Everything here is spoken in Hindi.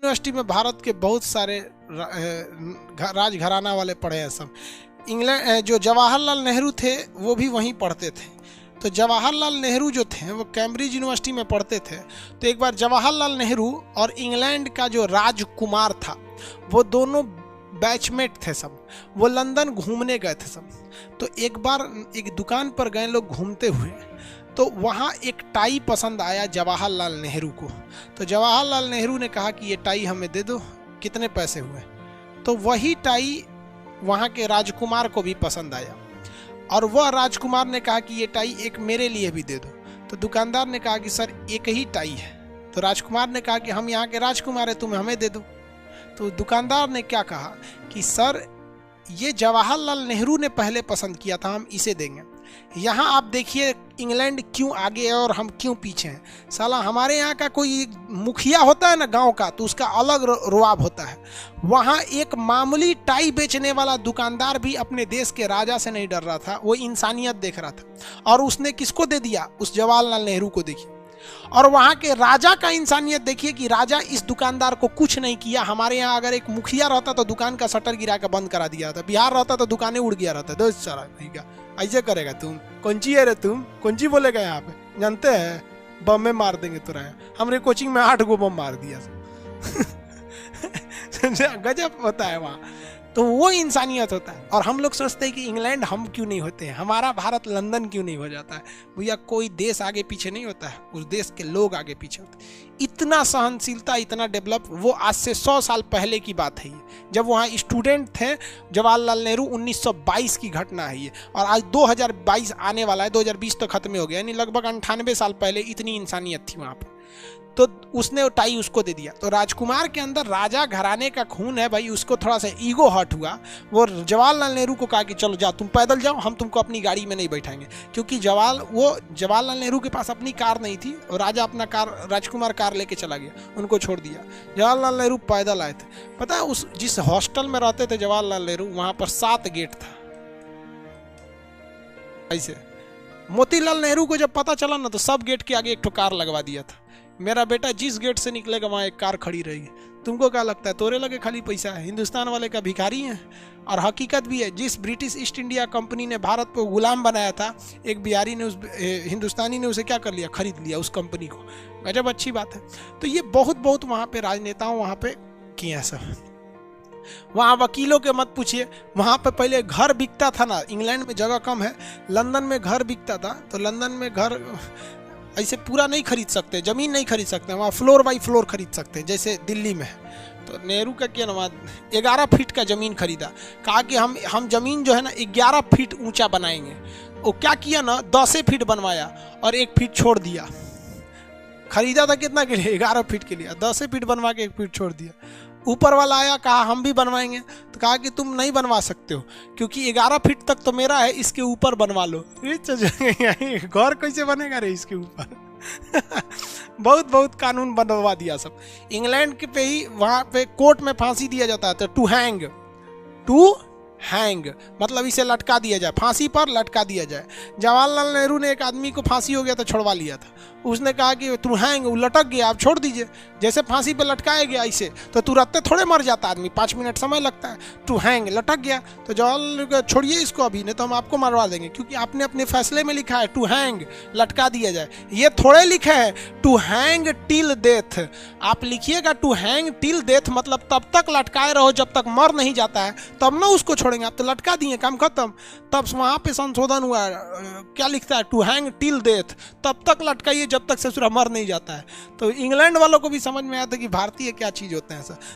यूनिवर्सिटी में भारत के बहुत सारे राजघराना वाले पढ़े हैं सब। इंग्लैंड जो जवाहरलाल नेहरू थे वो भी वहीं पढ़ते थे। तो जवाहरलाल नेहरू जो थे वो कैम्ब्रिज यूनिवर्सिटी में पढ़ते थे। तो एक बार जवाहरलाल नेहरू और इंग्लैंड का जो राजकुमार था वो दोनों बैचमेट थे सब, वो लंदन घूमने गए थे सब। तो एक बार एक दुकान पर गए लोग घूमते हुए, तो वहाँ एक टाई पसंद आया जवाहरलाल नेहरू को। तो जवाहरलाल नेहरू ने कहा कि ये टाई हमें दे दो, कितने पैसे हुए। तो वही टाई वहाँ के राजकुमार को भी पसंद आया और वह राजकुमार ने कहा कि ये टाई एक मेरे लिए भी दे दो। तो दुकानदार ने कहा कि सर एक ही टाई है। तो राजकुमार ने कहा कि हम यहाँ के राजकुमार हैं, तुम हमें दे दो। तो दुकानदार ने क्या कहा कि सर ये जवाहरलाल नेहरू ने पहले पसंद किया था, हम इसे देंगे। यहाँ आप देखिए इंग्लैंड क्यों आगे है और हम क्यों पीछे हैं। साला हमारे यहाँ का कोई मुखिया होता है ना गांव का, तो उसका अलग रुआब होता है। वहाँ एक मामूली टाई बेचने वाला दुकानदार भी अपने देश के राजा से नहीं डर रहा था, वो इंसानियत देख रहा था। और उसने किसको दे दिया? उस जवाहरलाल नेहरू को। देखिए, और वहाँ के राजा का इंसानियत देखिए कि राजा इस दुकानदार को कुछ नहीं किया। हमारे यहाँ अगर एक मुखिया रहता तो दुकान का शटर गिरा के बंद करा दिया था, बिहार रहता तो दुकानें उड़ गया रहता। दोस्त सारा नहीं का ऐसे करेगा तुम? कौन ची है रे तुम? कौन ची बोलेगा यहाँ पे? जानते हैं बम में मार देंगे तुरा। हमरे कोचिंग में 8 गो बम मार दिया गजब होता है वहाँ। तो वो इंसानियत होता है। और हम लोग सोचते हैं कि इंग्लैंड हम क्यों नहीं होते हैं, हमारा भारत लंदन क्यों नहीं हो जाता है। भैया कोई देश आगे पीछे नहीं होता है, उस देश के लोग आगे पीछे होते हैं। इतना सहनशीलता, इतना डेवलप, वो आज से 100 साल पहले की बात है ये, जब वहाँ स्टूडेंट थे जवाहरलाल नेहरू। 1922 की घटना है ये। और आज 2022 आने वाला है, 2020 तो खत्म हो गया, यानी लगभग 98 साल पहले इतनी इंसानियत थी वहाँ पर। तो उसने वो टाई उसको दे दिया। तो राजकुमार के अंदर राजा घराने का खून है भाई, उसको थोड़ा सा ईगो हर्ट हुआ। वो जवाहरलाल नेहरू को कहा कि चलो जाओ, तुम पैदल जाओ, हम तुमको अपनी गाड़ी में नहीं बैठाएंगे। क्योंकि जवाहरलाल नेहरू के पास अपनी कार नहीं थी और राजा अपना राजकुमार कार लेके चला गया, उनको छोड़ दिया। जवाहरलाल नेहरू पैदल आए थे। पता है उस जिस हॉस्टल में रहते थे जवाहरलाल नेहरू, वहां पर 7 गेट था। ऐसे मोतीलाल नेहरू को जब पता चला ना, तो सब गेट के आगे एक ठो कार लगवा दिया था। मेरा बेटा जिस गेट से निकलेगा वहाँ एक कार खड़ी रहेगी। तुमको क्या लगता है तोरे लगे खाली पैसा है? हिंदुस्तान वाले का भिखारी है। और हकीकत भी है, जिस ब्रिटिश ईस्ट इंडिया कंपनी ने भारत को गुलाम बनाया था, एक बिहारी ने हिंदुस्तानी ने उसे क्या कर लिया? खरीद लिया उस कंपनी को। गजब अच्छी बात है। तो ये बहुत वहाँ पे राजनेताओं वहाँ पे किए हैं सब। वहाँ वकीलों के मत पूछिए। वहाँ पे पहले घर बिकता था ना, इंग्लैंड में जगह कम है, लंदन में घर बिकता था। तो लंदन में घर ऐसे पूरा नहीं खरीद सकते, जमीन नहीं खरीद सकते, वहाँ फ्लोर बाई फ्लोर खरीद सकते हैं, जैसे दिल्ली में है। तो नेहरू का क्या नाम, 11 फीट का ज़मीन खरीदा। कहा कि हम ज़मीन जो है ना 11 फीट ऊंचा बनाएंगे। वो क्या किया ना, 10 फीट बनवाया और 1 फीट छोड़ दिया। खरीदा था कितना के लिए? 11 फीट के लिए। 10 फीट बनवा के 1 फीट छोड़ दिया। ऊपर वाला आया, कहा हम भी बनवाएंगे। तो कहा कि तुम नहीं बनवा सकते हो, क्योंकि 11 फीट तक तो मेरा है, इसके ऊपर बनवा लो। घर कैसे बनेगा रे इसके ऊपर? बहुत कानून बनवा दिया सब। इंग्लैंड के पे ही वहाँ पे कोर्ट में फांसी दिया जाता है। टू हैंग मतलब इसे लटका दिया जाए, फांसी पर लटका दिया जाए। जवाहरलाल नेहरू ने एक आदमी को फांसी हो गया था, छुड़वा लिया था। उसने कहा कि टू हैंग, वो लटक गया, आप छोड़ दीजिए। जैसे फांसी पे लटकाया गया इसे, तो तुरंत थोड़े मर जाता आदमी, 5 मिनट समय लगता है। टू हैंग, लटक गया। तो जवाहरलाल छोड़िए इसको अभी, नहीं तो हम आपको मरवा देंगे, क्योंकि आपने अपने फैसले में लिखा है टू हैंग, लटका दिया जाए। ये थोड़े लिखे है टू हैंग टिल डेथ। आप लिखिएगा टू हैंग टिल डेथ, मतलब तब तक लटकाए रहो जब तक मर नहीं जाता है, तब ना उसको छोड़ेंगे। आप तो लटका दिए, काम खत्म। तब वहाँ पे संशोधन हुआ, क्या लिखता है? टू हैंग टिल डेथ, तब तक लटकाइए जब तक ससुरा मर नहीं जाता है। तो इंग्लैंड वालों को भी समझ में आया था कि भारतीय क्या चीज़ होते हैं सर।